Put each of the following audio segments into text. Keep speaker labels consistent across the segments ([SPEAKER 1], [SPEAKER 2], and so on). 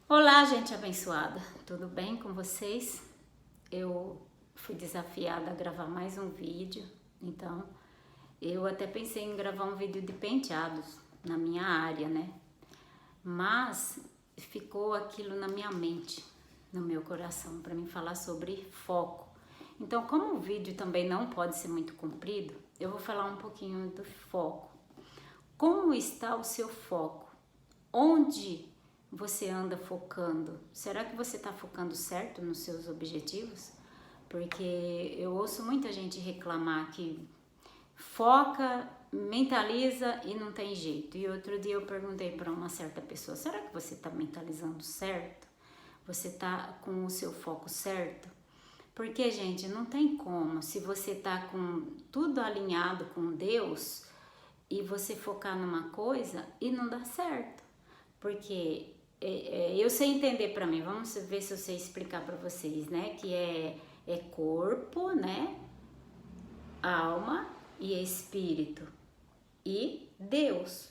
[SPEAKER 1] Olá, gente abençoada, tudo bem com vocês? Eu fui desafiada a gravar mais um vídeo, então eu até pensei em gravar um vídeo de penteados na minha área, né? Mas ficou aquilo na minha mente, no meu coração, para mim falar sobre foco. Então, como o vídeo também não pode ser muito comprido, eu vou falar um pouquinho do foco. Como está o seu foco? Onde você anda focando? Será que você está focando certo nos seus objetivos? Porque eu ouço muita gente reclamar que foca, mentaliza e não tem jeito. E outro dia eu perguntei para uma certa pessoa: será que você está mentalizando certo? Você está com o seu foco certo? Porque, gente, não tem como. Se você está com tudo alinhado com Deus e você focar numa coisa e não dá certo. Porque eu sei entender para mim, vamos ver se eu sei explicar para vocês, né? Que é corpo, né? Alma e espírito e Deus.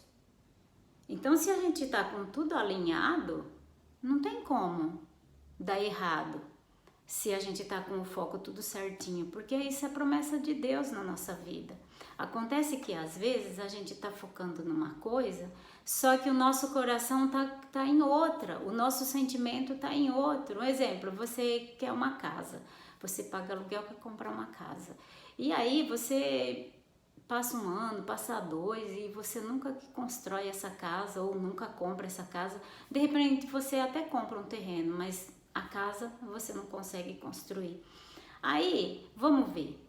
[SPEAKER 1] Então, se a gente tá com tudo alinhado, não tem como dar errado. Se a gente tá com o foco tudo certinho, porque isso é promessa de Deus na nossa vida. Acontece que às vezes a gente tá focando numa coisa, só que o nosso coração tá em outra, o nosso sentimento tá em outro. Um exemplo, você quer uma casa, você paga aluguel para comprar uma casa. E aí você passa um ano, passa dois e você nunca constrói essa casa ou nunca compra essa casa. De repente você até compra um terreno, mas a casa você não consegue construir. Aí, vamos ver.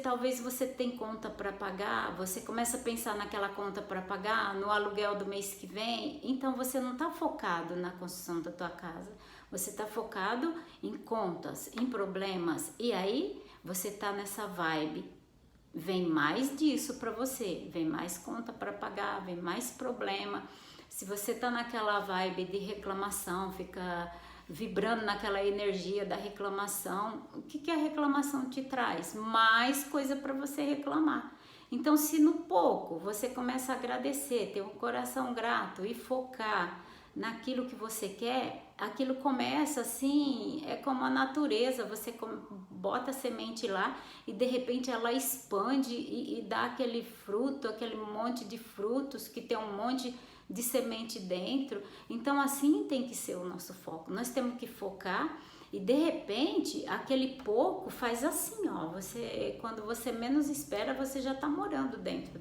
[SPEAKER 1] Talvez você tem conta para pagar, você começa a pensar naquela conta para pagar, no aluguel do mês que vem, então você não está focado na construção da tua casa. Você está focado em contas, em problemas. E aí, você está nessa vibe. Vem mais disso para você, vem mais conta para pagar, vem mais problema. Se você tá naquela vibe de reclamação, fica vibrando naquela energia da reclamação, o que a reclamação te traz? Mais coisa para você reclamar. Então, se no pouco você começa a agradecer, ter um coração grato e focar naquilo que você quer, aquilo começa assim, é como a natureza, você bota a semente lá e de repente ela expande e dá aquele fruto, aquele monte de frutos que tem um monte de semente dentro. Então assim tem que ser o nosso foco, nós temos que focar e de repente aquele pouco faz assim, ó, você, quando você menos espera, você já tá morando dentro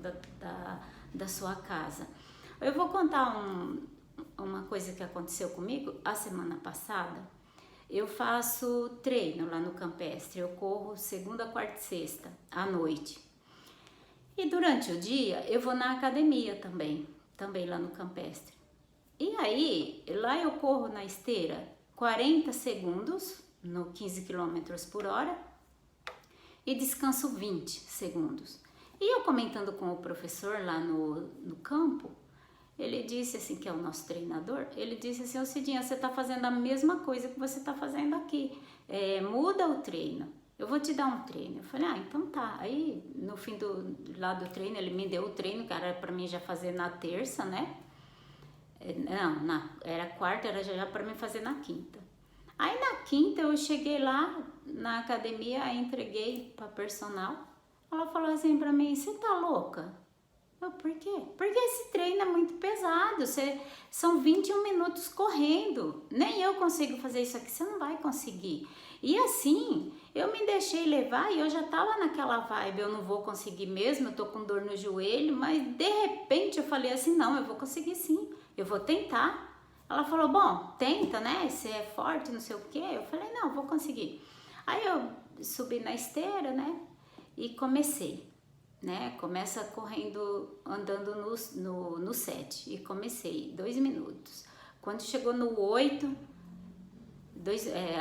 [SPEAKER 1] da sua casa. Eu vou contar uma coisa que aconteceu comigo a semana passada. Eu faço treino lá no campestre, eu corro segunda, quarta e sexta à noite. E durante o dia eu vou na academia também lá no campestre. E aí, lá eu corro na esteira 40 segundos no 15 km por hora e descanso 20 segundos. E eu comentando com o professor lá no campo, ele disse assim, que é o nosso treinador, ele disse assim: ô Cidinha, você tá fazendo a mesma coisa que você tá fazendo aqui, muda o treino, eu vou te dar um treino. Eu falei, então tá. Aí no fim do treino, ele me deu o treino, que era pra mim já fazer na terça, né? Não, era quarta, era já pra mim fazer na quinta. Aí na quinta eu cheguei lá na academia, entreguei pra personal, ela falou assim pra mim: você tá louca? Por quê? Porque esse treino é muito pesado, são 21 minutos correndo, nem eu consigo fazer isso aqui, você não vai conseguir. E assim, eu me deixei levar e eu já tava naquela vibe, eu não vou conseguir mesmo, eu tô com dor no joelho, mas de repente eu falei assim, não, eu vou conseguir sim, eu vou tentar. Ela falou, bom, tenta, né, você é forte, não sei o quê. Eu falei, não, eu vou conseguir. Aí eu subi na esteira, né, e comecei. Né? Começa correndo, andando no 7 e comecei 2 minutos. Quando chegou no 8,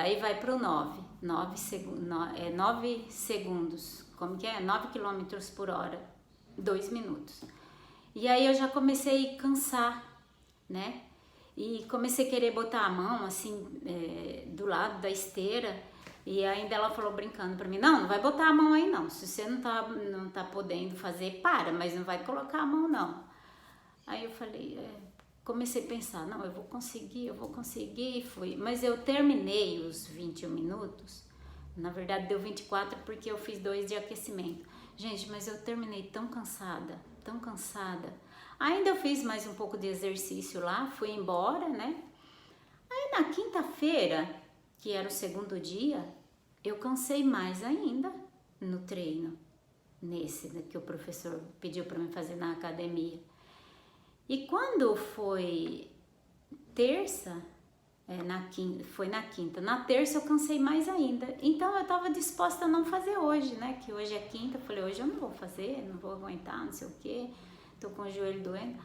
[SPEAKER 1] aí vai para o 9 segundos. Como que é? 9 km por hora, 2 minutos. E aí eu já comecei a cansar, né? E comecei a querer botar a mão assim do lado da esteira. E ainda ela falou brincando pra mim, não vai botar a mão aí não, se você não tá podendo fazer, para, mas não vai colocar a mão não. Aí eu falei, comecei a pensar, não, eu vou conseguir, e fui. Mas eu terminei os 21 minutos, na verdade deu 24 porque eu fiz 2 de aquecimento. Gente, mas eu terminei tão cansada, tão cansada. Ainda eu fiz mais um pouco de exercício lá, fui embora, né? Aí na quinta-feira, que era o segundo dia, eu cansei mais ainda no treino, nesse que o professor pediu para mim fazer na academia. E quando foi terça, foi na quinta, na terça eu cansei mais ainda. Então eu estava disposta a não fazer hoje, né? Que hoje é quinta, eu falei, hoje eu não vou fazer, não vou aguentar, não sei o quê, tô com o joelho doendo.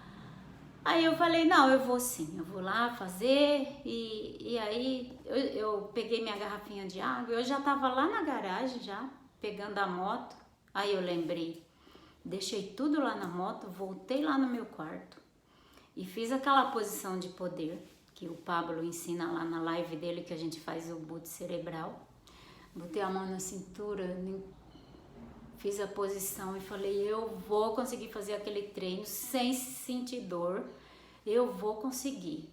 [SPEAKER 1] Aí eu falei, não, eu vou sim, eu vou lá fazer, e aí eu peguei minha garrafinha de água, eu já tava lá na garagem já, pegando a moto, aí eu lembrei, deixei tudo lá na moto, voltei lá no meu quarto e fiz aquela posição de poder que o Pablo ensina lá na live dele, que a gente faz o boot cerebral. Botei a mão na cintura, fiz a posição e falei, eu vou conseguir fazer aquele treino sem sentir dor, eu vou conseguir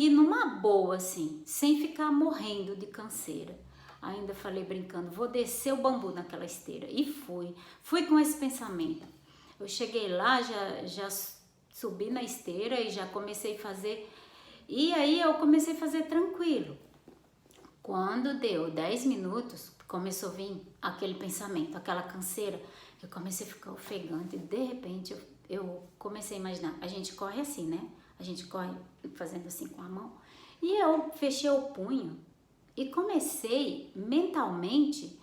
[SPEAKER 1] numa boa assim, sem ficar morrendo de canseira. Ainda falei brincando, vou descer o bambu naquela esteira, e fui com esse pensamento. Eu cheguei lá, já subi na esteira e já comecei a fazer, e aí eu comecei a fazer tranquilo. Quando deu 10 minutos, começou a vir aquele pensamento, aquela canseira, eu comecei a ficar ofegante, e de repente eu comecei a imaginar, a gente corre assim, né? A gente corre fazendo assim com a mão, e eu fechei o punho e comecei mentalmente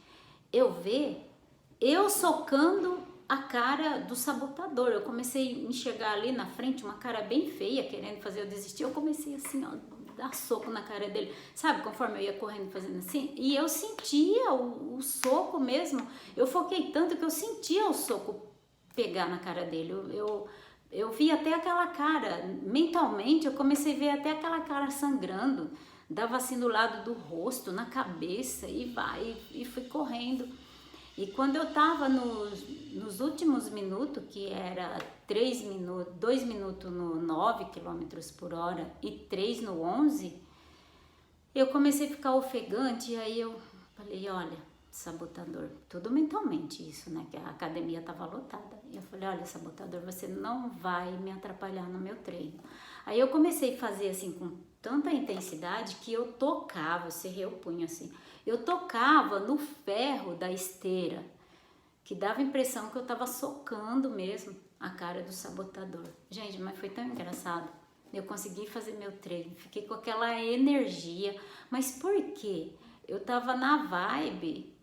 [SPEAKER 1] eu ver eu socando a cara do sabotador. Eu comecei a enxergar ali na frente uma cara bem feia, querendo fazer eu desistir. Eu comecei assim, ó, dar soco na cara dele, sabe? Conforme eu ia correndo fazendo assim, e eu sentia o soco mesmo. Eu foquei tanto que eu sentia o soco pegar na cara dele. Eu vi até aquela cara, mentalmente eu comecei a ver até aquela cara sangrando, dava assim do lado do rosto, na cabeça, e fui correndo. E quando eu tava nos últimos minutos, que era 2 minutos no 9 km por hora e 3 no 11, eu comecei a ficar ofegante, e aí eu falei, olha, sabotador, tudo mentalmente isso, né, que a academia tava lotada. E eu falei, olha, sabotador, você não vai me atrapalhar no meu treino. Aí eu comecei a fazer assim com tanta intensidade que eu tocava, eu cerrei o punho assim, eu tocava no ferro da esteira, que dava a impressão que eu tava socando mesmo a cara do sabotador. Gente, mas foi tão engraçado. Eu consegui fazer meu treino, fiquei com aquela energia. Mas por quê? Eu tava na vibe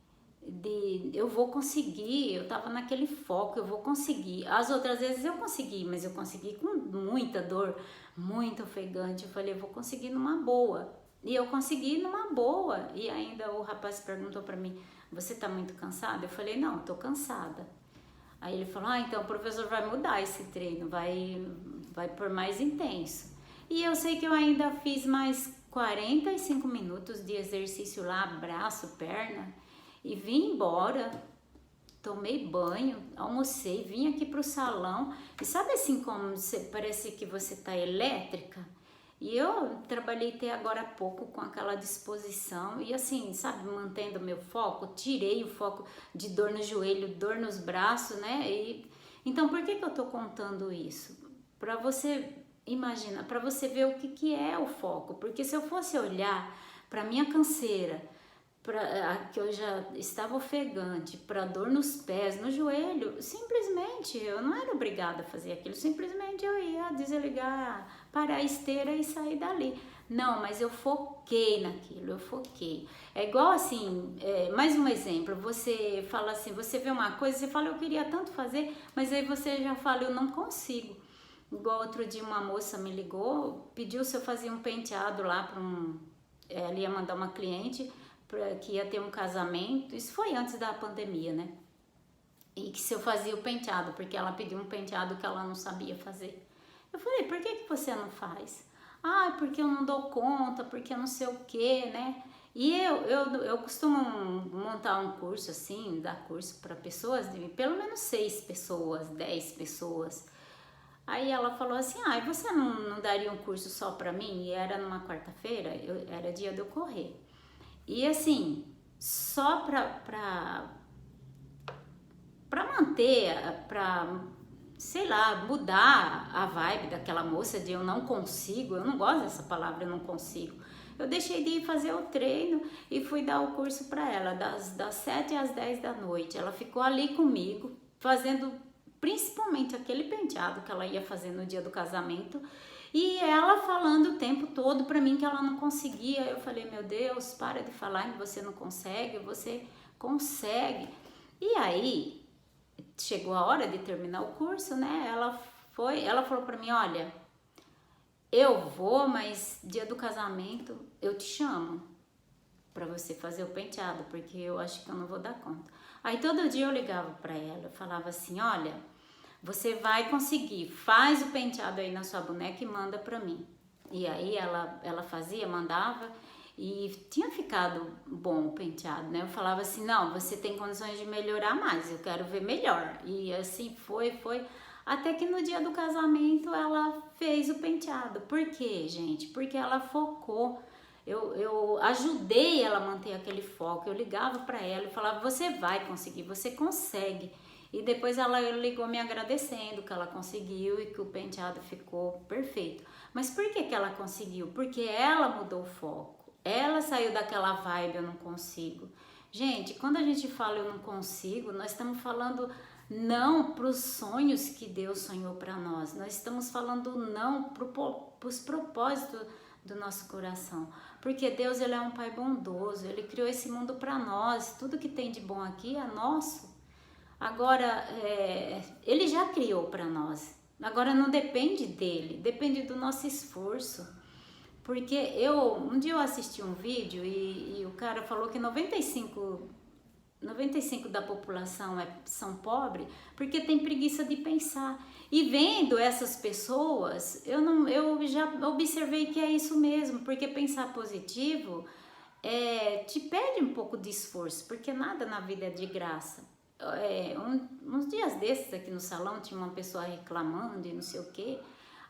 [SPEAKER 1] de eu vou conseguir, eu tava naquele foco, eu vou conseguir. As outras vezes eu consegui, mas eu consegui com muita dor, muito ofegante. Eu falei, eu vou conseguir numa boa. E eu consegui numa boa. E ainda o rapaz perguntou pra mim, você tá muito cansada? Eu falei, não, tô cansada. Aí ele falou, então o professor vai mudar esse treino, vai por mais intenso. E eu sei que eu ainda fiz mais 45 minutos de exercício lá, braço, perna, e vim embora, tomei banho, almocei, vim aqui pro salão, e sabe assim como parece que você tá elétrica? E eu trabalhei até agora há pouco com aquela disposição e assim, sabe, mantendo meu foco, tirei o foco de dor no joelho, dor nos braços, né? Então, por que eu tô contando isso? Para você imaginar, para você ver o que é o foco. Porque se eu fosse olhar para minha canseira, que eu já estava ofegante, para dor nos pés, no joelho, simplesmente eu não era obrigada a fazer aquilo, simplesmente eu ia desligar, parar a esteira e sair dali. Não, mas eu foquei naquilo, eu foquei. É igual assim, mais um exemplo, você fala assim, você vê uma coisa, você fala, eu queria tanto fazer, mas aí você já fala, eu não consigo. Igual outro dia uma moça me ligou, pediu se eu fazia um penteado lá para ela ia mandar uma cliente, que ia ter um casamento, isso foi antes da pandemia, né? E que se eu fazia o penteado, porque ela pediu um penteado que ela não sabia fazer. Eu falei, por que você não faz? Ah, porque eu não dou conta, porque eu não sei o que, né? E eu costumo montar um curso assim, dar curso para pessoas, de pelo menos 6 pessoas, 10 pessoas. Aí ela falou assim, e você não daria um curso só pra mim? E era numa quarta-feira, era dia de eu correr. E assim, só pra manter, sei lá, mudar a vibe daquela moça de eu não consigo, eu não gosto dessa palavra, eu não consigo. Eu deixei de ir fazer o treino e fui dar o curso para ela, das 7 às 10 da noite. Ela ficou ali comigo, fazendo principalmente aquele penteado que ela ia fazer no dia do casamento. E ela falando o tempo todo para mim que ela não conseguia. Eu falei, meu Deus, para de falar que você não consegue, você consegue. E aí, chegou a hora de terminar o curso, né? Ela falou para mim, olha, eu vou, mas dia do casamento eu te chamo para você fazer o penteado, porque eu acho que eu não vou dar conta. Aí todo dia eu ligava para ela, eu falava assim, olha, você vai conseguir, faz o penteado aí na sua boneca e manda para mim. E aí ela fazia, mandava, e tinha ficado bom o penteado, né? Eu falava assim, não, você tem condições de melhorar mais, eu quero ver melhor. E assim foi, até que no dia do casamento ela fez o penteado. Por quê, gente? Porque ela focou. Eu ajudei ela a manter aquele foco, eu ligava para ela e falava, você vai conseguir, você consegue. E depois ela ligou me agradecendo que ela conseguiu e que o penteado ficou perfeito. Mas por que ela conseguiu? Porque ela mudou o foco. Ela saiu daquela vibe, eu não consigo. Gente, quando a gente fala eu não consigo, nós estamos falando não para os sonhos que Deus sonhou para nós. Nós estamos falando não para os propósitos do nosso coração. Porque Deus, ele é um Pai bondoso, ele criou esse mundo para nós. Tudo que tem de bom aqui é nosso. Agora, ele já criou para nós. Agora não depende dele, depende do nosso esforço. Porque um dia eu assisti um vídeo e o cara falou que 95 da população são pobres porque tem preguiça de pensar. E vendo essas pessoas, eu já observei que é isso mesmo, porque pensar positivo te pede um pouco de esforço, porque nada na vida é de graça. Uns dias desses aqui no salão tinha uma pessoa reclamando e não sei o quê.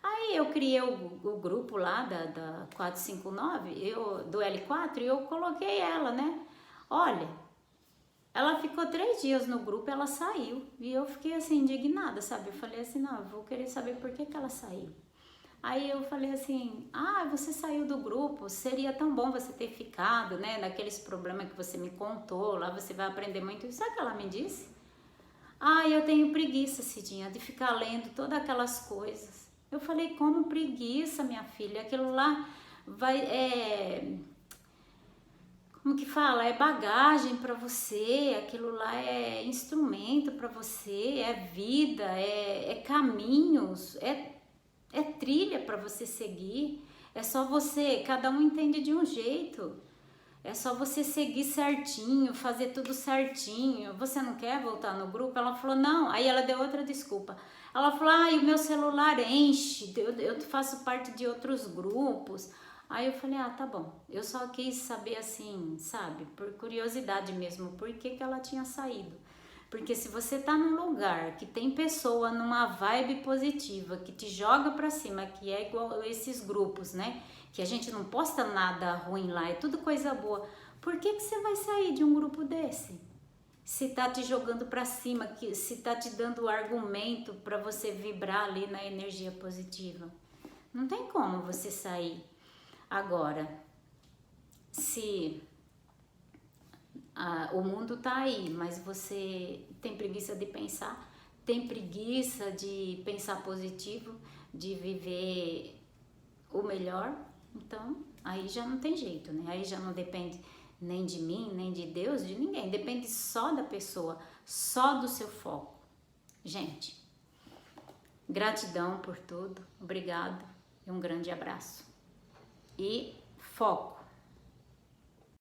[SPEAKER 1] Aí eu criei o grupo lá da 459, do L4, e eu coloquei ela, né? Olha, ela ficou 3 dias no grupo, ela saiu. E eu fiquei assim, indignada, sabe? Eu falei assim, não, eu vou querer saber por que ela saiu. Aí eu falei assim, você saiu do grupo, seria tão bom você ter ficado, né? Naqueles problemas que você me contou, lá você vai aprender muito. Sabe o que ela me disse? Eu tenho preguiça, Cidinha, de ficar lendo todas aquelas coisas. Eu falei, como preguiça, minha filha? Aquilo lá como que fala? É bagagem para você, aquilo lá é instrumento para você, é vida, é caminhos, é trilha para você seguir. É só você, cada um entende de um jeito. É só você seguir certinho, fazer tudo certinho. Você não quer voltar no grupo? Ela falou, não. Aí ela deu outra desculpa. Ela falou, o meu celular enche, eu faço parte de outros grupos. Aí eu falei, tá bom. Eu só quis saber assim, sabe, por curiosidade mesmo, por que ela tinha saído. Porque se você tá num lugar que tem pessoa numa vibe positiva, que te joga pra cima, que é igual esses grupos, né? Que a gente não posta nada ruim lá, é tudo coisa boa. Por que você vai sair de um grupo desse? Se tá te jogando pra cima, se tá te dando argumento pra você vibrar ali na energia positiva. Não tem como você sair. Agora, se o mundo tá aí, mas você tem preguiça de pensar, tem preguiça de pensar positivo, de viver o melhor, então aí já não tem jeito, né? Aí já não depende nem de mim, nem de Deus, de ninguém, depende só da pessoa, só do seu foco. Gente, gratidão por tudo, obrigado e um grande abraço. E foco.